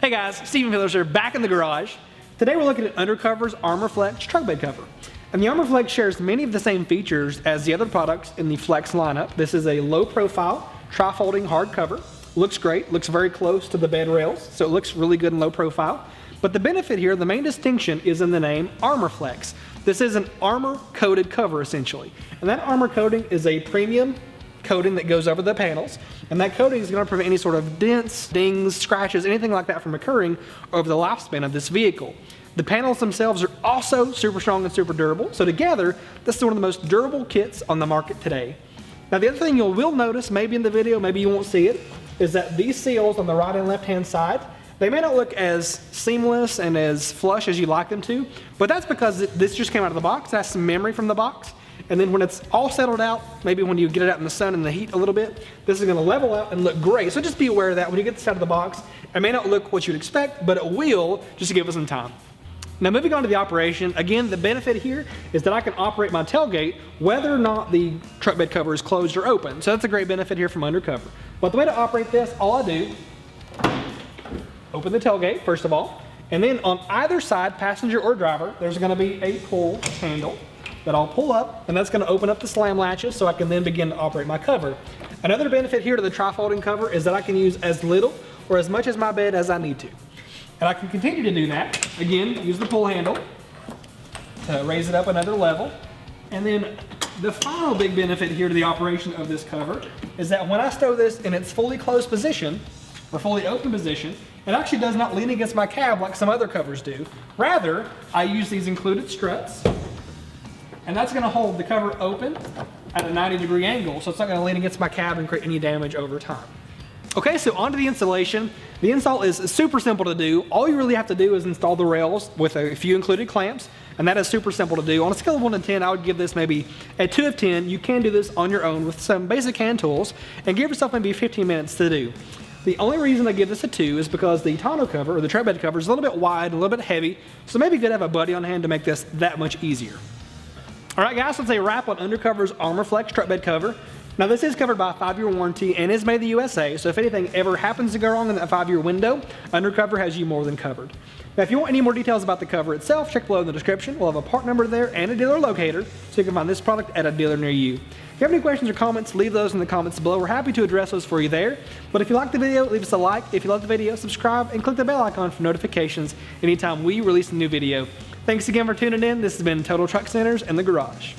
Hey guys, Stephen Fillers here, back in the garage. Today we're looking at Undercover's ArmorFlex truck bed cover. And the ArmorFlex shares many of the same features as the other products in the Flex lineup. This is a low profile, tri-folding hard cover. Looks great, looks very close to the bed rails, so it looks really good and low profile. But the benefit here, the main distinction is in the name ArmorFlex. This is an armor coated cover essentially. And that armor coating is a premium coating that goes over the panels, and that coating is going to prevent any sort of dents, dings, scratches, anything like that from occurring over the lifespan of this vehicle. The panels themselves are also super strong and super durable, so together this is one of the most durable kits on the market today. Now the other thing you will notice, maybe in the video, maybe you won't see it, is that these seals on the right and left hand side, they may not look as seamless and as flush as you like them to, but that's because this just came out of the box. It has some memory from the box. And then when it's all settled out, maybe when you get it out in the sun and the heat a little bit, this is going to level out and look great. So just be aware of that when you get this out of the box. It may not look what you'd expect, but it will, just to give us some time. Now moving on to the operation, again, the benefit here is that I can operate my tailgate whether or not the truck bed cover is closed or open. So that's a great benefit here from Undercover. But the way to operate this, all I do, open the tailgate first of all, and then on either side, passenger or driver, there's going to be a pull handle that I'll pull up, and that's going to open up the slam latches so I can then begin to operate my cover. Another benefit here to the tri-folding cover is that I can use as little or as much as my bed as I need to. And I can continue to do that. Again, use the pull handle to raise it up another level. And then the final big benefit here to the operation of this cover is that when I stow this in its fully closed position, or fully open position, it actually does not lean against my cab like some other covers do. Rather, I use these included struts, and that's going to hold the cover open at a 90-degree angle, so it's not going to lean against my cab and create any damage over time. Okay, so onto the installation. The install is super simple to do. All you really have to do is install the rails with a few included clamps, and that is super simple to do. On a scale of 1 to 10, I would give this maybe a 2 of 10. You can do this on your own with some basic hand tools, and give yourself maybe 15 minutes to do. The only reason I give this a 2 is because the tonneau cover, or the truck bed cover, is a little bit wide, a little bit heavy, so maybe good to have a buddy on hand to make this that much easier. All right guys, that's a wrap on Undercover's ArmorFlex truck bed cover. Now this is covered by a 5-year warranty and is made in the USA, so if anything ever happens to go wrong in that 5-year window, Undercover has you more than covered. Now if you want any more details about the cover itself, check below in the description. We'll have a part number there and a dealer locator, so you can find this product at a dealer near you. If you have any questions or comments, leave those in the comments below. We're happy to address those for you there. But if you like the video, leave us a like. If you love the video, subscribe and click the bell icon for notifications anytime we release a new video. Thanks again for tuning in. This has been Total Truck Centers and the Garage.